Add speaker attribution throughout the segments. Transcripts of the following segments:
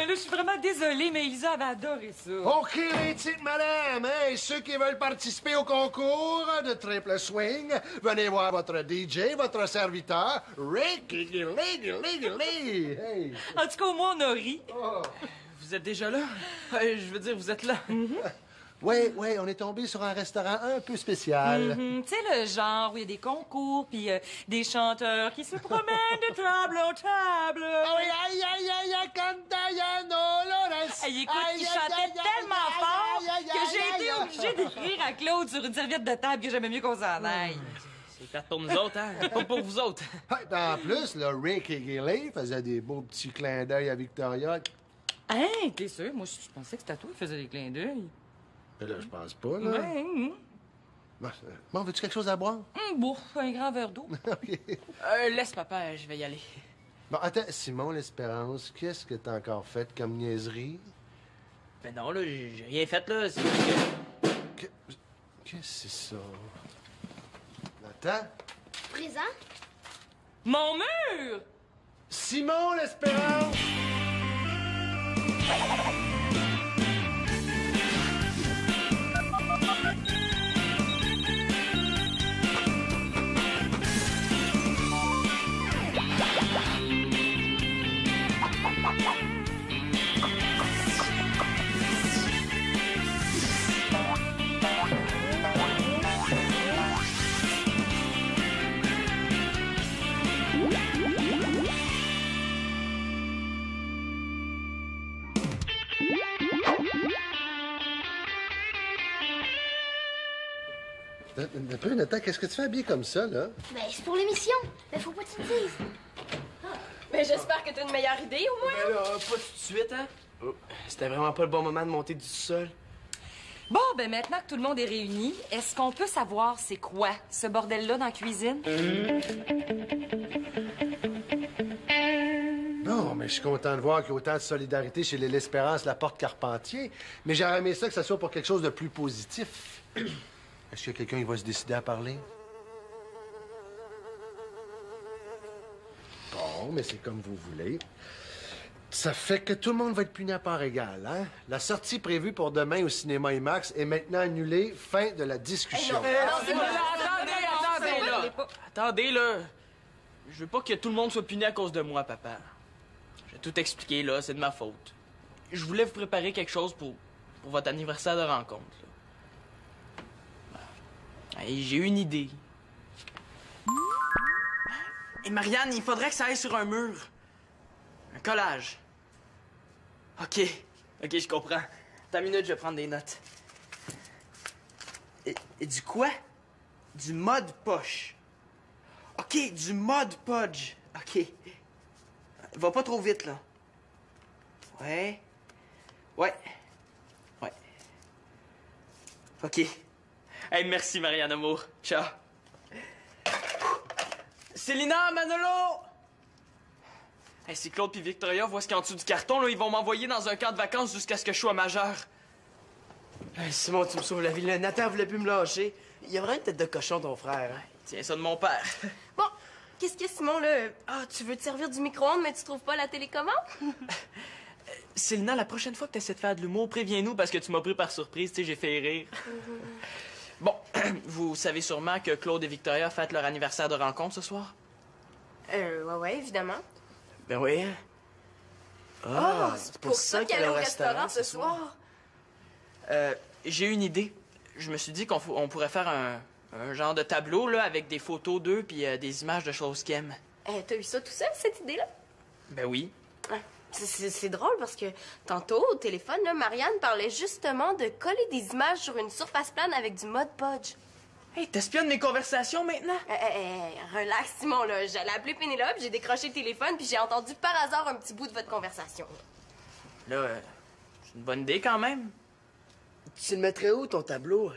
Speaker 1: là, je suis vraiment désolée, mais Elisa avait adoré ça.
Speaker 2: OK, les petites madames, hein? Et ceux qui veulent participer au concours de triple swing, venez voir votre DJ, votre serviteur, Rick Lee. Hey.
Speaker 1: En tout cas, au moins, on a ri.
Speaker 2: Oh.
Speaker 3: Vous êtes déjà là? Je veux dire, vous êtes là.
Speaker 2: Oui, on est tombé sur un restaurant un peu spécial.
Speaker 1: Tu sais, le genre où il y a des concours, puis des chanteurs qui se promènent de table en table.
Speaker 2: Ay, Cantayano, Lawrence.
Speaker 1: Hey, écoute, il chantait tellement fort que j'ai été obligée d'écrire à Claude sur une serviette de table que j'aimais mieux qu'on s'en aille.
Speaker 3: C'est fait pour nous autres, hein? Pas pour vous autres.
Speaker 2: En plus, là, Rick et Gilly faisaient des beaux petits clins d'œil à Victoria.
Speaker 1: Hein, t'es sûr? Moi, je pensais que c'était à toi qui faisais des clins d'œil.
Speaker 2: Mais là, je pense pas, là.
Speaker 1: Ouais.
Speaker 2: Bon, veux-tu quelque chose à boire?
Speaker 1: Bon, un grand verre d'eau.
Speaker 2: OK.
Speaker 3: Laisse papa, je vais y aller.
Speaker 2: Bon, attends, Simon, l'Espérance, qu'est-ce que t'as encore fait comme niaiserie?
Speaker 3: Ben non, là, j'ai rien fait, là. C'est juste que...
Speaker 2: Qu'est-ce que c'est ça? Attends.
Speaker 4: Présent?
Speaker 1: Mon mur!
Speaker 2: Simon, l'Espérance! Un peu, Nathan, qu'est-ce que tu fais habillé comme ça, là?
Speaker 4: Ben, c'est pour l'émission. Mais faut pas que tu me dises.
Speaker 5: Mais j'espère que t'as une meilleure idée, au moins.
Speaker 3: Ben là, pas tout de suite, hein? Oh, c'était vraiment pas le bon moment de monter du sol.
Speaker 1: Bon, ben maintenant que tout le monde est réuni, est-ce qu'on peut savoir c'est quoi ce bordel-là dans la cuisine?
Speaker 2: Non, mais je suis content de voir qu'il y a autant de solidarité chez l'Espérance La Porte Carpentier. Mais j'aurais aimé ça que ça soit pour quelque chose de plus positif. Est-ce qu'il y a quelqu'un qui va se décider à parler? Bon, mais c'est comme vous voulez. Ça fait que tout le monde va être puni à part égale, hein? La sortie prévue pour demain au cinéma IMAX est maintenant annulée. Fin de la discussion.
Speaker 3: Attendez, là. Je veux pas que tout le monde soit puni à cause de moi, papa. Je vais tout expliquer, là. C'est de ma faute. Je voulais vous préparer quelque chose pour votre anniversaire de rencontre, là. Hey, j'ai une idée. Et Marianne, il faudrait que ça aille sur un mur. Un collage. OK, je comprends. Attends une minute, je vais prendre des notes. Et du quoi? Du mode poche. OK, du mode podge. OK. Va pas trop vite, là. Ouais. OK. Hey, merci, Marianne Amour. Ciao. Célina, Manolo! Hey, si Claude puis Victoria voient ce qu'il y a en dessous du carton, là, ils vont m'envoyer dans un camp de vacances jusqu'à ce que je sois majeur.
Speaker 6: Hey, Simon, tu me sauves la vie. Le Nathan voulait plus me lâcher. Il a vraiment une tête de cochon, ton frère. Hein?
Speaker 3: Tiens ça de mon père.
Speaker 5: Bon, qu'est-ce que Simon, là? Ah, tu veux te servir du micro-ondes, mais tu trouves pas la télécommande?
Speaker 3: Célina, la prochaine fois que tu essaies de faire de l'humour, préviens-nous parce que tu m'as pris par surprise, tu sais, j'ai fait rire. Bon, vous savez sûrement que Claude et Victoria fêtent leur anniversaire de rencontre ce soir?
Speaker 5: Ouais, évidemment.
Speaker 3: Ben oui.
Speaker 5: Ah, c'est pour ça qu'elle est au restaurant ce soir.
Speaker 3: J'ai une idée. Je me suis dit qu'on pourrait faire un genre de tableau, là, avec des photos d'eux puis des images de choses qu'ils aiment.
Speaker 5: T'as eu ça tout seul, cette idée-là?
Speaker 3: Ben oui.
Speaker 5: C'est drôle parce que tantôt, au téléphone, là, Marianne parlait justement de coller des images sur une surface plane avec du mode podge.
Speaker 3: Hey, t'espionnes mes conversations maintenant?
Speaker 5: Relax, Simon, là. J'allais appeler Pénélope, j'ai décroché le téléphone, puis j'ai entendu par hasard un petit bout de votre conversation.
Speaker 3: Là, c'est une bonne idée quand même.
Speaker 6: Tu le mettrais où, ton tableau?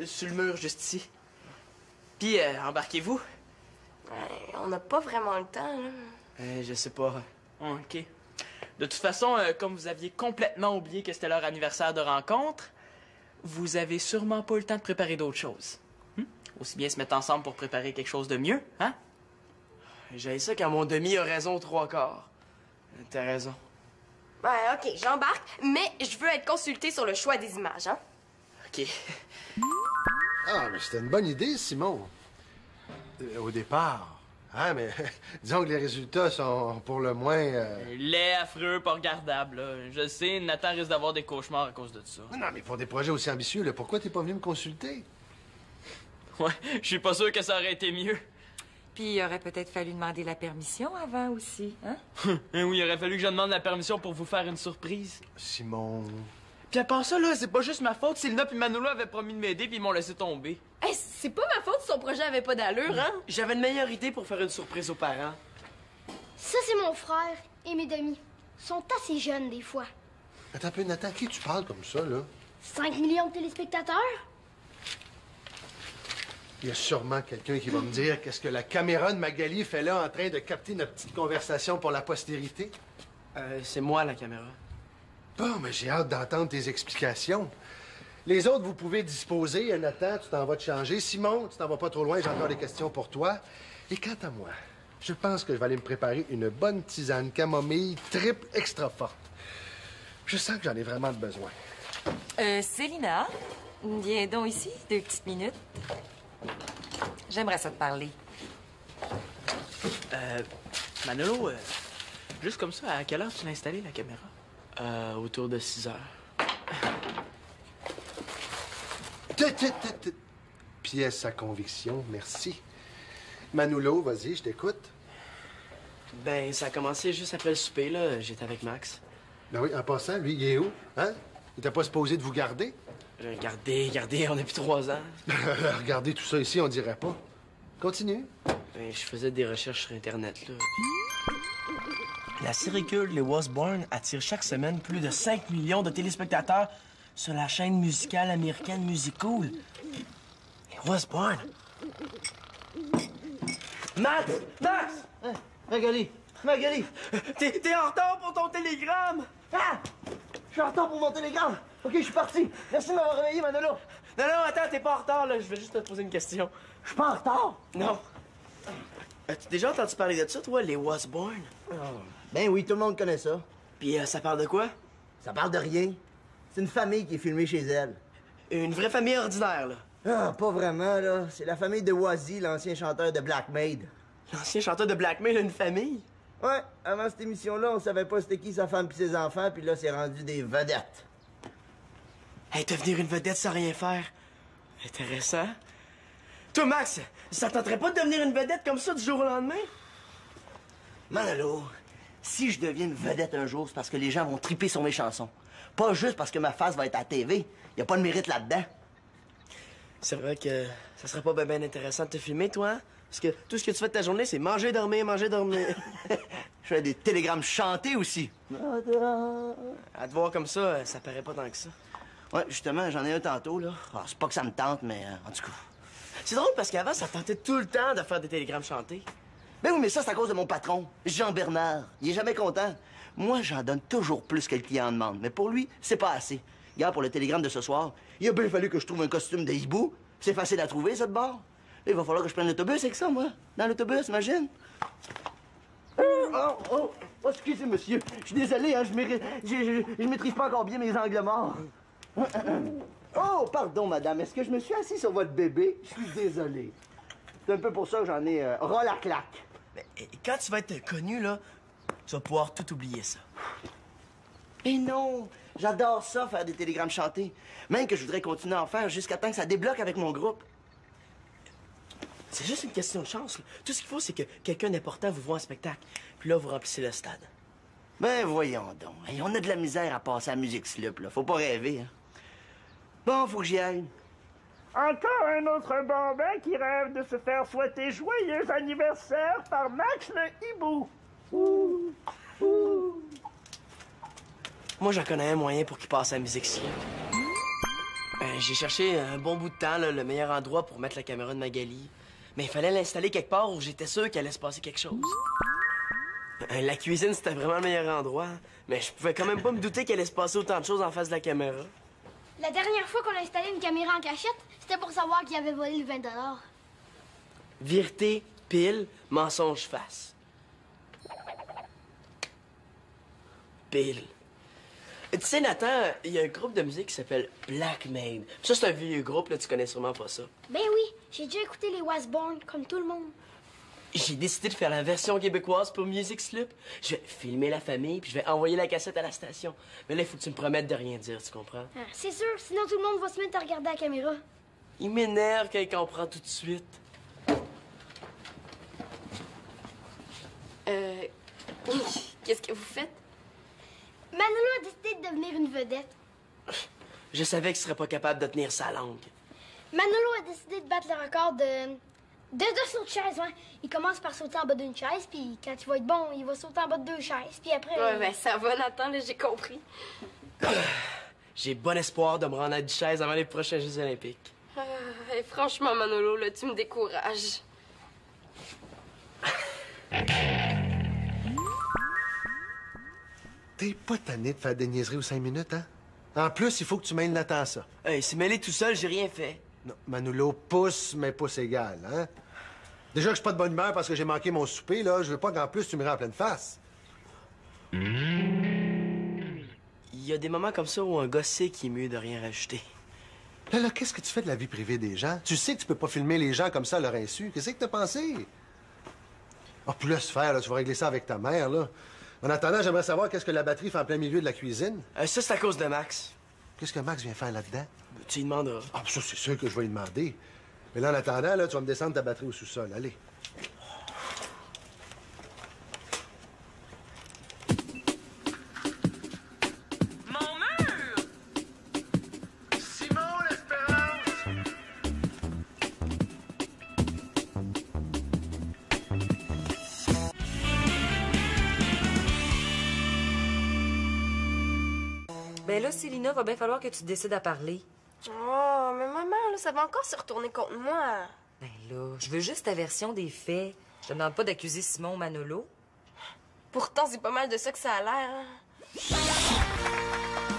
Speaker 3: Sur le mur, juste ici. Puis, embarquez-vous.
Speaker 5: On n'a pas vraiment le temps, là.
Speaker 6: Je sais pas.
Speaker 3: OK. De toute façon, comme vous aviez complètement oublié que c'était leur anniversaire de rencontre, vous avez sûrement pas eu le temps de préparer d'autres choses. Aussi bien se mettre ensemble pour préparer quelque chose de mieux, hein?
Speaker 6: J'ai ça quand mon demi a raison aux trois quarts. T'as raison.
Speaker 5: Ouais, OK, j'embarque, mais je veux être consultée sur le choix des images, hein?
Speaker 3: OK.
Speaker 2: Ah, mais c'était une bonne idée, Simon. Au départ. Hein, mais disons que les résultats sont pour le moins...
Speaker 3: Laid, affreux, pas regardable, là. Je sais, Nathan risque d'avoir des cauchemars à cause de ça.
Speaker 2: Non, mais pour des projets aussi ambitieux, là, pourquoi t'es pas venu me consulter?
Speaker 3: Ouais, je suis pas sûr que ça aurait été mieux.
Speaker 1: Puis il aurait peut-être fallu demander la permission avant aussi, hein?
Speaker 3: Oui, il aurait fallu que je demande la permission pour vous faire une surprise.
Speaker 2: Simon...
Speaker 3: Puis à part ça, là, c'est pas juste ma faute. Sylvia puis Manolo avaient promis de m'aider puis ils m'ont laissé tomber.
Speaker 5: Hey, c'est pas ma faute si son projet avait pas d'allure, hein?
Speaker 6: J'avais une meilleure idée pour faire une surprise aux parents.
Speaker 4: Ça, c'est mon frère et mes demi. Ils sont assez jeunes, des fois.
Speaker 2: Attends un peu, Nathan, à qui tu parles comme ça, là?
Speaker 4: 5 millions de téléspectateurs?
Speaker 2: Il y a sûrement quelqu'un qui va me dire qu'est-ce que la caméra de Magali fait là en train de capter notre petite conversation pour la postérité.
Speaker 6: C'est moi, la caméra.
Speaker 2: Bon, mais j'ai hâte d'entendre tes explications. Les autres, vous pouvez disposer. Nathan, tu t'en vas te changer. Simon, tu t'en vas pas trop loin, j'ai encore des questions pour toi. Et quant à moi, je pense que je vais aller me préparer une bonne tisane camomille triple extra forte. Je sens que j'en ai vraiment besoin.
Speaker 1: Célina, viens donc ici, 2 petites minutes. J'aimerais ça te parler.
Speaker 3: Manolo, juste comme ça, à quelle heure tu l'as installé, la caméra?
Speaker 6: Autour de 6 heures.
Speaker 2: Pièce à conviction, merci. Manolo, vas-y, je t'écoute.
Speaker 6: Ben, ça a commencé juste après le souper, là. J'étais avec Max.
Speaker 2: Ben oui, en passant, lui, il est où? Hein? Il était pas supposé de vous garder?
Speaker 6: Regardez, on a plus 3 ans.
Speaker 2: Regardez tout ça ici, on dirait pas. Continue.
Speaker 6: Ben, je faisais des recherches sur Internet, là.
Speaker 7: La séricule Les Wasborn attire chaque semaine plus de 5 millions de téléspectateurs sur la chaîne musicale américaine Musicool. Les Wasborn.
Speaker 6: Max!
Speaker 7: Hein? Magali!
Speaker 6: T'es en retard pour ton télégramme!
Speaker 7: Ah! Je suis en retard pour mon télégramme. OK, je suis parti. Merci de m'avoir réveillé, Manolo.
Speaker 6: Non, attends, t'es pas en retard, là. Je vais juste te poser une question.
Speaker 7: Je suis pas en retard.
Speaker 6: Non. As-tu déjà entendu parler de ça, toi, les Wasborn?
Speaker 7: Ben oui, tout le monde connaît ça.
Speaker 6: Puis ça parle de quoi?
Speaker 7: Ça parle de rien. C'est une famille qui est filmée chez elle.
Speaker 6: Une vraie famille ordinaire, là.
Speaker 7: Ah, pas vraiment, là. C'est la famille de Wazzy, l'ancien chanteur de Black Maid.
Speaker 6: L'ancien chanteur de Black Mail a une famille?
Speaker 7: Ouais, avant cette émission-là, on savait pas c'était qui sa femme pis ses enfants, puis là, c'est rendu des vedettes.
Speaker 6: Hey, devenir une vedette sans rien faire. Intéressant. Toi, Max, ça tenterait pas de devenir une vedette comme ça du jour au lendemain?
Speaker 7: Manolo, si je deviens une vedette un jour, c'est parce que les gens vont triper sur mes chansons. Pas juste parce que ma face va être à la TV. Y a pas de mérite là-dedans.
Speaker 6: C'est vrai que ça serait pas bien intéressant de te filmer, toi, hein? Parce que tout ce que tu fais de ta journée, c'est manger, dormir.
Speaker 7: Je fais des télégrammes chantés aussi.
Speaker 6: À te voir comme ça, ça paraît pas tant que ça.
Speaker 7: Ouais, justement, j'en ai un tantôt, là. Ah, c'est pas que ça me tente, mais en tout cas.
Speaker 6: C'est drôle parce qu'avant, ça tentait tout le temps de faire des télégrammes chantés.
Speaker 7: Ben oui, mais ça, c'est à cause de mon patron, Jean-Bernard. Il est jamais content. Moi, j'en donne toujours plus que le client en demande. Mais pour lui, c'est pas assez. Regarde, pour le télégramme de ce soir, il a bien fallu que je trouve un costume de hibou. C'est facile à trouver, ça, de bord. Il va falloir que je prenne l'autobus avec ça, moi. Dans l'autobus, imagine. Oh, excusez, monsieur. Je suis désolé, hein, je maîtrise pas encore bien mes angles morts. Oh, pardon, madame. Est-ce que je me suis assis sur votre bébé? Je suis désolé. C'est un peu pour ça que j'en ai ras la claque.
Speaker 6: Mais quand tu vas être connu, là, tu vas pouvoir tout oublier ça.
Speaker 7: Mais non! J'adore ça, faire des télégrammes chantés. Même que je voudrais continuer à en faire jusqu'à temps que ça débloque avec mon groupe.
Speaker 6: C'est juste une question de chance, là. Tout ce qu'il faut, c'est que quelqu'un d'important vous voit en spectacle. Puis là, vous remplissez le stade.
Speaker 7: Ben, voyons donc. Hey, on a de la misère à passer à la musique slip, là. Faut pas rêver, hein. Bon, faut que j'y aille.
Speaker 8: Encore un autre bambin qui rêve de se faire souhaiter joyeux anniversaire par Max le hibou.
Speaker 6: Moi, j'en connais un moyen pour qu'il passe à la musique slip. J'ai cherché un bon bout de temps, là, le meilleur endroit pour mettre la caméra de Magali. Mais il fallait l'installer quelque part où j'étais sûr qu'il allait se passer quelque chose. La cuisine, c'était vraiment le meilleur endroit. Mais je pouvais quand même pas me douter qu'il allait se passer autant de choses en face de la caméra.
Speaker 4: La dernière fois qu'on a installé une caméra en cachette, c'était pour savoir qui avait volé le 20 $.
Speaker 6: Vérité, pile, mensonge, face. Pile. Tu sais, Nathan, il y a un groupe de musique qui s'appelle Black Maid. Ça, c'est un vieux groupe, là, tu connais sûrement pas ça.
Speaker 4: Ben oui, j'ai déjà écouté les Wasborn, comme tout le monde.
Speaker 6: J'ai décidé de faire la version québécoise pour Music Slip. Je vais filmer la famille, puis je vais envoyer la cassette à la station. Mais là, il faut que tu me promettes de rien dire, tu comprends?
Speaker 4: Ah, c'est sûr, sinon tout le monde va se mettre à regarder la caméra.
Speaker 6: Il m'énerve quand il comprend tout de suite.
Speaker 5: Qu'est-ce que vous faites?
Speaker 4: Manolo a décidé de devenir une vedette.
Speaker 6: Je savais qu'il serait pas capable de tenir sa langue.
Speaker 4: Manolo a décidé de battre le record de deux sauts de chaise, ouais. Il commence par sauter en bas d'une chaise, puis quand il va être bon, il va sauter en bas de 2 chaises, puis après...
Speaker 5: Ouais, ben ça va, Nathan, là, j'ai compris.
Speaker 6: J'ai bon espoir de me rendre à 10 chaises avant les prochains Jeux olympiques.
Speaker 5: Et franchement, Manolo, là, tu me décourages.
Speaker 2: T'es pas tanné de faire des niaiseries aux 5 minutes, hein? En plus, il faut que tu mêles Nathan à ça.
Speaker 6: Hey, c'est mêlé tout seul, j'ai rien fait.
Speaker 2: Non, Manolo, pouce, mais pouce égal, hein? Déjà que je suis pas de bonne humeur parce que j'ai manqué mon souper, là, je veux pas qu'en plus tu me rends en pleine face.
Speaker 6: Il y a des moments comme ça où un gars sait qu'il est mieux de rien rajouter.
Speaker 2: Là, qu'est-ce que tu fais de la vie privée des gens? Tu sais que tu peux pas filmer les gens comme ça à leur insu. Qu'est-ce que t'as pensé? Oh, puis laisse faire, là, tu vas régler ça avec ta mère, là. En attendant, j'aimerais savoir qu'est-ce que la batterie fait en plein milieu de la cuisine.
Speaker 6: Ça, c'est à cause de Max.
Speaker 2: Qu'est-ce que Max vient faire là-dedans?
Speaker 6: Tu lui demanderas.
Speaker 2: Ah, ça, c'est sûr que je vais lui demander. Mais là, en attendant, là, tu vas me descendre ta batterie au sous-sol. Allez.
Speaker 1: Mon mur!
Speaker 2: Simon, l'Espérance!
Speaker 1: Ben là, Célina, va bien falloir que tu te décides à parler.
Speaker 5: Oh, mais maman, là, ça va encore se retourner contre moi.
Speaker 1: Ben là, je veux juste ta version des faits. Je te demande pas d'accuser Simon ou Manolo.
Speaker 5: Pourtant, c'est pas mal de ça que ça a l'air. Hein.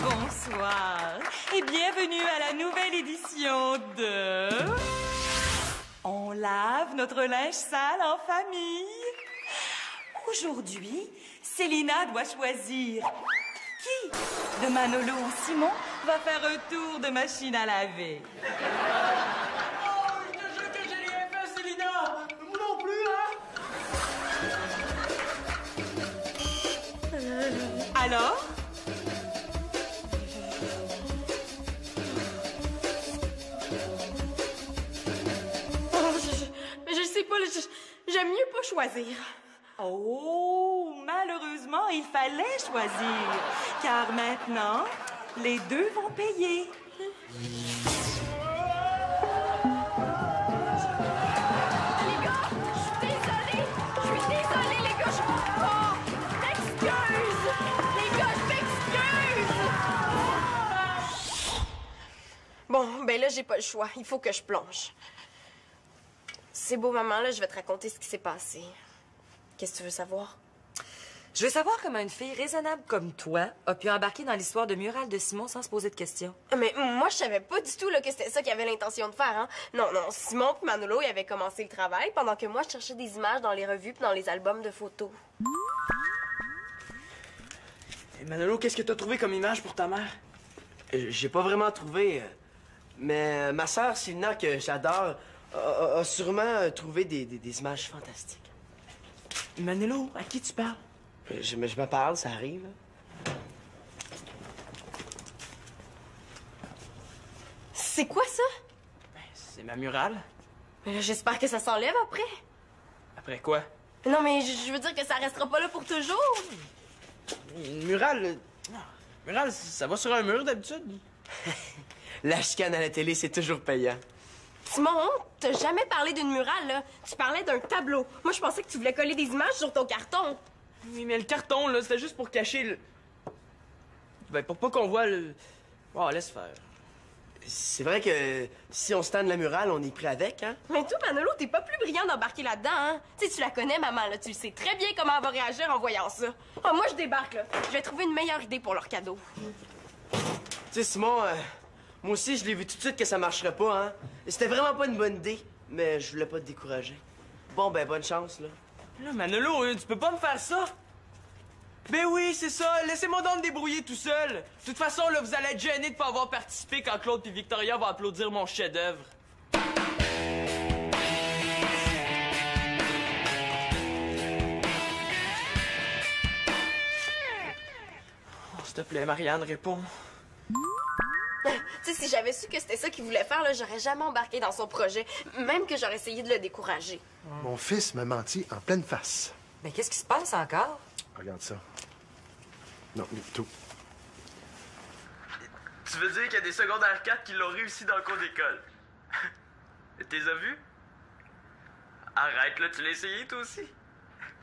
Speaker 1: Bonsoir et bienvenue à la nouvelle édition de... On lave notre linge sale en famille. Aujourd'hui, Célina doit choisir qui de Manolo ou Simon va faire un tour de machine à laver.
Speaker 3: Oh, je te jure que j'ai rien fait, Célina! Moi non plus, hein?
Speaker 1: Alors?
Speaker 5: Mais je sais pas, là, j'aime mieux pas choisir.
Speaker 1: Oh, malheureusement, il fallait choisir, car maintenant, les deux vont payer.
Speaker 5: Les gars, je suis désolée, les gars, Oh, m'excuse! Les gars, je m'excuse! Bon, ben là, j'ai pas le choix. Il faut que je plonge. C'est beau, maman, là, je vais te raconter ce qui s'est passé. Qu'est-ce que tu veux savoir?
Speaker 1: Je veux savoir comment une fille raisonnable comme toi a pu embarquer dans l'histoire de Mural de Simon sans se poser de questions.
Speaker 5: Mais moi, je savais pas du tout là, que c'était ça qu'il avait l'intention de faire. Hein? Non, Simon et Manolo, ils avaient commencé le travail pendant que moi, je cherchais des images dans les revues puis dans les albums de photos.
Speaker 6: Hey, Manolo, qu'est-ce que t'as trouvé comme image pour ta mère? J'ai pas vraiment trouvé, mais ma sœur, Sylvina, que j'adore, a sûrement trouvé des images fantastiques.
Speaker 3: Manolo, à qui tu parles?
Speaker 6: Je me parle, ça arrive.
Speaker 5: C'est quoi ça?
Speaker 3: Ben, c'est ma murale.
Speaker 5: Mais là, j'espère que ça s'enlève après.
Speaker 3: Après quoi?
Speaker 5: Non, mais je veux dire que ça restera pas là pour toujours.
Speaker 3: Une murale... Murale, ça va sur un mur d'habitude.
Speaker 6: La chicane à la télé, c'est toujours payant.
Speaker 5: Simon, t'as jamais parlé d'une murale, là. Tu parlais d'un tableau. Moi, je pensais que tu voulais coller des images sur ton carton.
Speaker 3: Oui, mais le carton, là, c'était juste pour cacher le... Ben, pour pas qu'on voit le... Oh, laisse faire.
Speaker 6: C'est vrai que si on stand la murale, on est pris avec, hein?
Speaker 5: Mais toi, Manolo, t'es pas plus brillant d'embarquer là-dedans, hein? Tu sais, tu la connais, maman, là. Tu sais très bien comment elle va réagir en voyant ça. Oh, moi, je débarque, là. Je vais trouver une meilleure idée pour leur cadeau.
Speaker 6: Tu sais, Simon, moi aussi, je l'ai vu tout de suite que ça marcherait pas, hein? C'était vraiment pas une bonne idée, mais je voulais pas te décourager. Bon, ben, bonne chance, là.
Speaker 3: Là, Manolo, tu peux pas me faire ça. Ben oui, c'est ça. Laissez-moi donc me débrouiller tout seul. De toute façon, là, vous allez être gênés de pas avoir participé quand Claude et Victoria vont applaudir mon chef-d'œuvre. Oh, s'il te plaît, Marianne, réponds.
Speaker 5: Tu sais, si j'avais su que c'était ça qu'il voulait faire, là, j'aurais jamais embarqué dans son projet. Même que j'aurais essayé de le décourager.
Speaker 2: Mon fils m'a menti en pleine face.
Speaker 9: Mais qu'est-ce qui se passe encore?
Speaker 2: Regarde ça. Non, tout.
Speaker 3: Tu veux dire qu'il y a des secondaires 4 qui l'ont réussi dans le cours d'école? T'es as vu? Arrête, là, tu l'as essayé, toi aussi?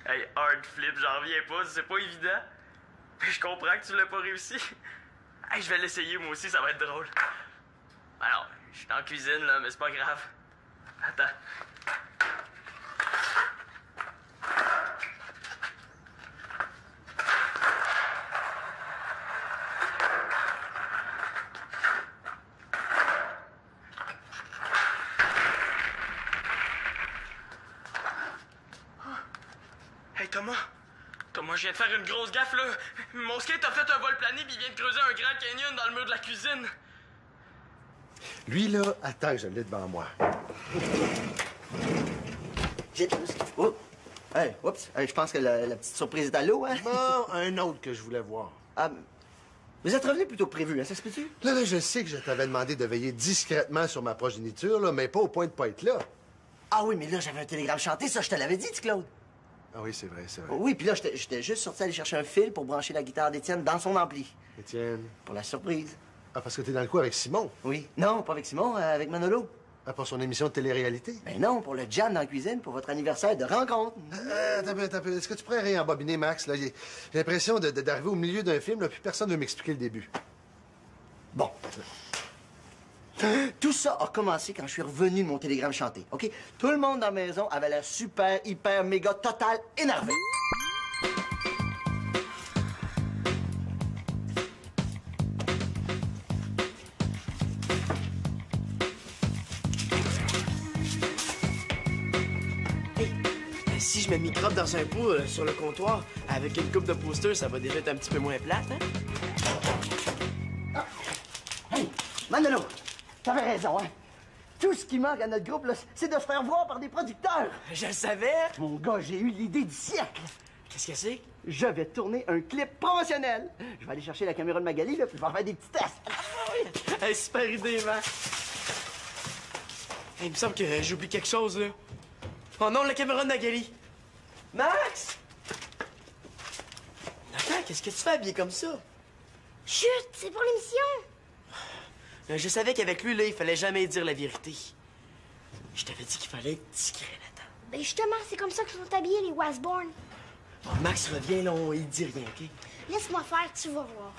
Speaker 3: Hey, hard flip, j'en reviens pas, c'est pas évident. Mais je comprends que tu l'as pas réussi. Hey, je vais l'essayer, moi aussi, ça va être drôle. Alors, je suis en cuisine, là, mais c'est pas grave. Attends. Hey, Thomas, je viens de faire une grosse gaffe, là. Mon skate a fait un vol plané puis il vient de creuser un grand canyon dans le mur de la cuisine.
Speaker 2: Lui, là, attends que je l'ai devant moi.
Speaker 7: Oh. Hey, oups. Hey, je pense que la petite surprise est à l'eau, hein?
Speaker 2: Bon, un autre que je voulais voir.
Speaker 7: Ah, vous êtes revenu plutôt prévu, hein? Ça se peut-tu?
Speaker 2: Là, je sais que je t'avais demandé de veiller discrètement sur ma progéniture, là, mais pas au point de pas être là.
Speaker 7: Ah oui, mais là, j'avais un télégramme chanté, ça, je te l'avais dit, Claude.
Speaker 2: Ah oui, c'est vrai, c'est vrai.
Speaker 7: Oui, puis là, j'étais juste sorti aller chercher un fil pour brancher la guitare d'Étienne dans son ampli.
Speaker 2: Étienne.
Speaker 7: Pour la surprise.
Speaker 2: Ah, parce que t'es dans le coup avec Simon.
Speaker 7: Oui. Non, pas avec Simon, avec Manolo.
Speaker 2: Ah, pour son émission de télé-réalité.
Speaker 7: Ben non, pour le jam dans la cuisine, pour votre anniversaire de rencontre.
Speaker 2: Attends un peu. Est-ce que tu pourrais réembobiner, Max? Là, j'ai l'impression d'arriver au milieu d'un film, là, puis personne ne veut m'expliquer le début.
Speaker 7: Bon. Tout ça a commencé quand je suis revenu de mon télégramme chanté, OK? Tout le monde dans la maison avait l'air super, hyper, méga, total énervé.
Speaker 6: Si je me microbe dans un pot sur le comptoir, avec une coupe de posters, ça va déjà être un petit peu moins plate, hein?
Speaker 7: Hey, Manolo, t'avais raison, hein? Tout ce qui manque à notre groupe, là, c'est de se faire voir par des producteurs.
Speaker 6: Je le savais!
Speaker 7: Mon gars, j'ai eu l'idée du siècle.
Speaker 6: Qu'est-ce que c'est?
Speaker 7: Je vais tourner un clip promotionnel. Je vais aller chercher la caméra de Magali, là, puis je vais faire des petits tests.
Speaker 6: Hey, super idée, Max! Hey, il me semble que j'oublie quelque chose, là. Oh non, la caméra de Magali! Max! Attends, qu'est-ce que tu fais habillé comme ça?
Speaker 4: Chut, c'est pour l'émission.
Speaker 6: Je savais qu'avec lui, là, il fallait jamais dire la vérité. Je t'avais dit qu'il fallait être discret là-dedans.
Speaker 4: Ben justement, c'est comme ça que sont habillés les Wasborn.
Speaker 6: Bon, Max revient, là, il dit rien, OK?
Speaker 4: Laisse-moi faire, tu vas voir.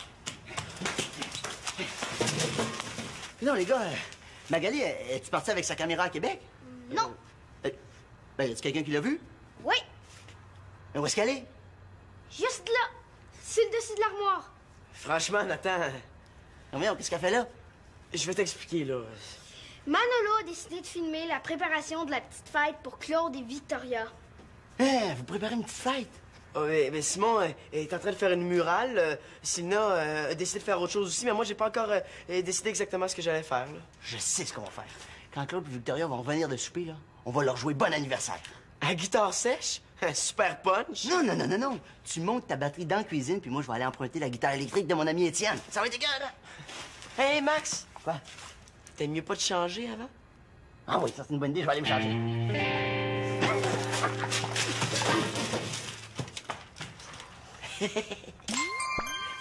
Speaker 7: Puis non, les gars, Magali, es-tu partie avec sa caméra à Québec?
Speaker 4: Non.
Speaker 7: Ben, y a-tu quelqu'un qui l'a vu?
Speaker 4: Oui,
Speaker 7: Mais où est-ce qu'elle est?
Speaker 4: juste là. C'est le dessus de l'armoire.
Speaker 6: Franchement, Nathan,
Speaker 7: Non, voyons, qu'est-ce qu'elle fait là?
Speaker 6: je vais t'expliquer, là.
Speaker 4: Manolo a décidé de filmer la préparation de la petite fête pour Claude et Victoria.
Speaker 7: Hein, vous préparez une petite fête?
Speaker 6: Oh, mais Simon est en train de faire une murale. Sina a décidé de faire autre chose aussi, mais moi, j'ai pas encore décidé exactement ce que j'allais faire, là.
Speaker 7: Je sais ce qu'on va faire. Quand Claude et Victoria vont revenir de souper, là, on va leur jouer bon anniversaire.
Speaker 6: À guitare sèche? Super punch?
Speaker 7: Non. Tu montes ta batterie dans la cuisine, puis moi, je vais aller emprunter la guitare électrique de mon ami Étienne. Ça va être égal, hein?
Speaker 6: Hey, Max!
Speaker 7: Quoi?
Speaker 6: T'aimes mieux pas te changer avant?
Speaker 7: Ah oui, ça, c'est une bonne idée. Je vais aller me changer.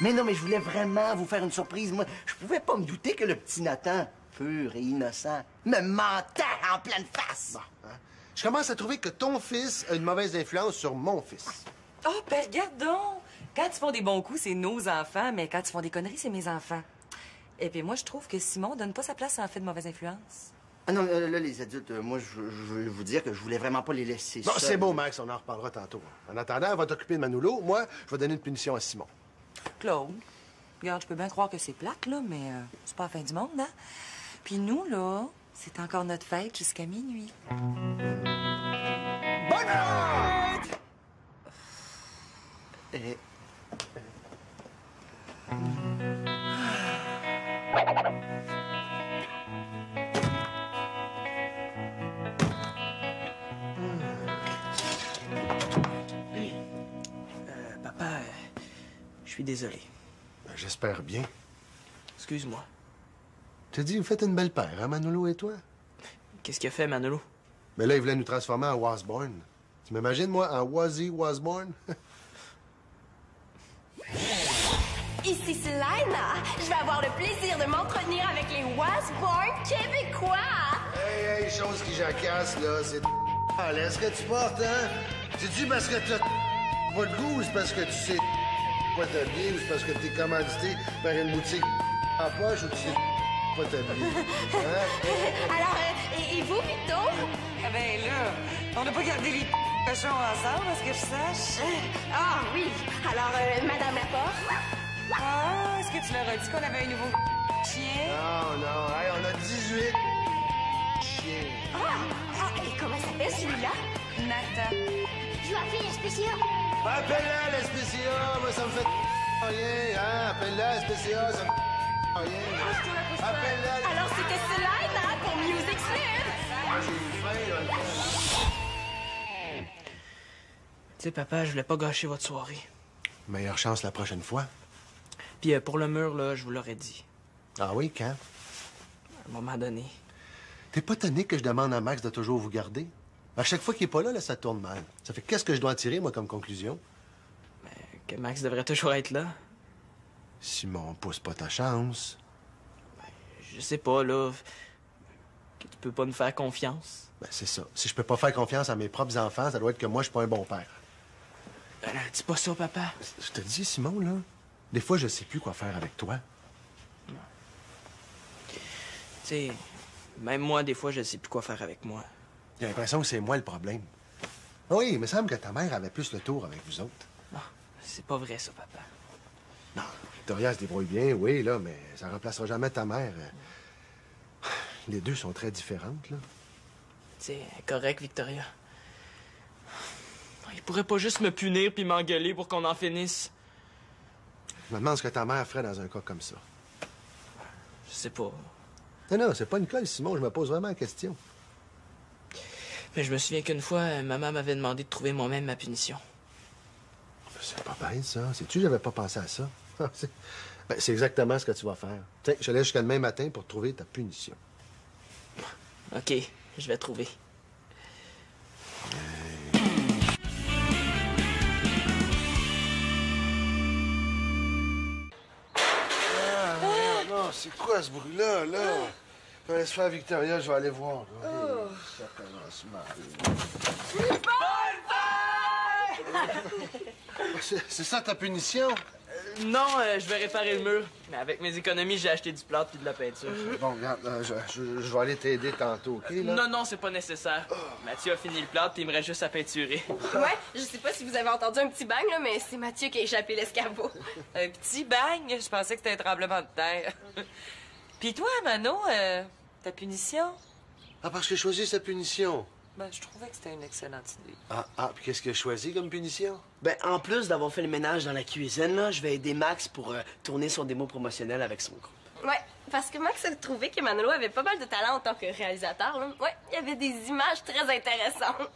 Speaker 7: Mais non, mais je voulais vraiment vous faire une surprise. Moi, je pouvais pas me douter que le petit Nathan, pur et innocent, me mentait en pleine face.
Speaker 2: Bon, hein? Je commence à trouver que ton fils a une mauvaise influence sur mon fils.
Speaker 9: Oh, ben regarde donc! Quand ils font des bons coups, c'est nos enfants, mais quand ils font des conneries, c'est mes enfants. Et puis moi, je trouve que Simon donne pas sa place en fait de mauvaise influence.
Speaker 7: Ah non, là, les adultes, moi, je veux vous dire que je voulais vraiment pas les laisser
Speaker 2: Bon,
Speaker 7: seuls.
Speaker 2: c'est beau, Max, on en reparlera tantôt. En attendant, va t'occuper de Manolo. Moi, je vais donner une punition à Simon.
Speaker 9: Claude, regarde, je peux bien croire que c'est plate, là, mais c'est pas la fin du monde, hein? Puis nous, là, c'est encore notre fête jusqu'à minuit.
Speaker 7: Bonne fête!
Speaker 3: Je suis désolé.
Speaker 2: Ben, j'espère bien.
Speaker 3: Excuse-moi.
Speaker 2: Tu dit, vous faites une belle paire, hein, Manolo et toi?
Speaker 3: Qu'est-ce qu'il a fait, Manolo?
Speaker 2: Mais là, il voulait nous transformer en Wasborn. Tu m'imagines, moi, en Wazzy Wasborn?
Speaker 5: Ici Selena. Je vais avoir le plaisir de m'entretenir avec les Wasborn québécois.
Speaker 2: Hey, chose qui jacasse, là, c'est à l'aise que tu portes, hein? C'est-tu parce que t'as pas de goût ou c'est parce que tu sais pas t'habiller ou c'est parce que t'es commandité par une boutique en poche ou tu sais pas t'habiller? Hein?
Speaker 5: Alors, et vous, Vito?
Speaker 9: Ah ben là, on n'a pas gardé les cochons ensemble, à ce que je sache.
Speaker 5: Ah oui. Alors, Madame Laporte?
Speaker 9: Ah, est-ce que tu leur as dit qu'on avait un nouveau chien?
Speaker 2: Non, non, hey, on a 18 chiens.
Speaker 5: Et comment s'appelle celui-là?
Speaker 9: Nathan.
Speaker 4: Je vais appeler SPCA.
Speaker 2: Appelle-la, la SPCA, moi, ça me fait rien, hein? Appelle-la, la SPCA, ça me fait rien. Appelle-la.
Speaker 5: Alors, c'était Selena pour Music Slim.
Speaker 2: Moi, j'ai eu faim, là.
Speaker 3: Tu sais, papa, je voulais pas gâcher votre soirée.
Speaker 2: Meilleure chance la prochaine fois.
Speaker 3: Puis pour le mur, là, je vous l'aurais dit.
Speaker 2: Ah oui, quand?
Speaker 3: À un moment donné.
Speaker 2: T'es pas tanné que je demande à Max de toujours vous garder? À chaque fois qu'il est pas là, ça tourne mal. Ça fait qu'est-ce que je dois en tirer, moi, comme conclusion?
Speaker 3: Que Max devrait toujours être là.
Speaker 2: Simon, pousse pas ta chance.
Speaker 3: Je sais pas, là. Que tu peux pas nous faire confiance.
Speaker 2: Ben, c'est ça. Si je peux pas faire confiance à mes propres enfants, ça doit être que moi, je suis pas un bon père.
Speaker 3: Dis pas ça, papa.
Speaker 2: Je te dis, Simon, là, des fois, je sais plus quoi faire avec toi.
Speaker 3: Tu sais, même moi, des fois, je sais plus quoi faire avec moi.
Speaker 2: J'ai l'impression que c'est moi le problème. Oui, il me semble que ta mère avait plus le tour avec vous autres.
Speaker 3: Non, c'est pas vrai, ça, papa.
Speaker 2: Non, Victoria se débrouille bien, oui, là, mais ça remplacera jamais ta mère. Les deux sont très différentes, là.
Speaker 3: Tu sais, correct, Victoria. Il pourrait pas juste me punir puis m'engueuler pour qu'on en finisse.
Speaker 2: Je me demande ce que ta mère ferait dans un cas comme ça.
Speaker 3: Je sais pas.
Speaker 2: Non, c'est pas une colle, Simon, je me pose vraiment la question.
Speaker 3: Mais je me souviens qu'une fois, maman m'avait demandé de trouver moi-même ma punition.
Speaker 2: C'est pas bête, ça. Sais-tu, j'avais pas pensé à ça. C'est exactement ce que tu vas faire. Tiens, je te laisse jusqu'à demain matin pour trouver ta punition.
Speaker 3: OK, je vais trouver.
Speaker 2: Non, c'est quoi ce bruit-là, là? Laisse faire Victoria, je vais aller voir. Là. Ça commence mal. C'est ça ta punition?
Speaker 3: Non, je vais réparer le mur. Mais avec mes économies, j'ai acheté du plâtre puis de la peinture.
Speaker 2: Bon, regarde, je vais aller t'aider tantôt, OK, là?
Speaker 3: Non, c'est pas nécessaire. Mathieu a fini le plâtre puis il me reste juste à peinturer.
Speaker 5: Ouais, je sais pas si vous avez entendu un petit bang, là, mais c'est Mathieu qui a échappé l'escabeau.
Speaker 9: Un petit bang? Je pensais que c'était un tremblement de terre. Puis toi, Mano, ta punition?
Speaker 2: Ah, parce que j'ai choisi sa punition.
Speaker 9: Ben, je trouvais que c'était une excellente idée.
Speaker 2: Puis qu'est-ce que j'ai choisi comme punition?
Speaker 6: Ben, en plus d'avoir fait le ménage dans la cuisine, là, je vais aider Max pour tourner son démo promotionnel avec son groupe.
Speaker 5: Ouais, parce que Max a trouvé que Manolo avait pas mal de talent en tant que réalisateur, là. Ouais, il y avait des images très intéressantes.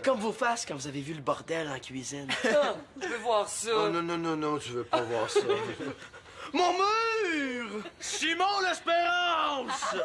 Speaker 6: Comme vos faces quand vous avez vu le bordel en cuisine.
Speaker 9: Ah, je veux voir ça.
Speaker 2: Oh, non, tu veux pas voir ça.
Speaker 6: Mon mur!
Speaker 3: Simon l'Espérance!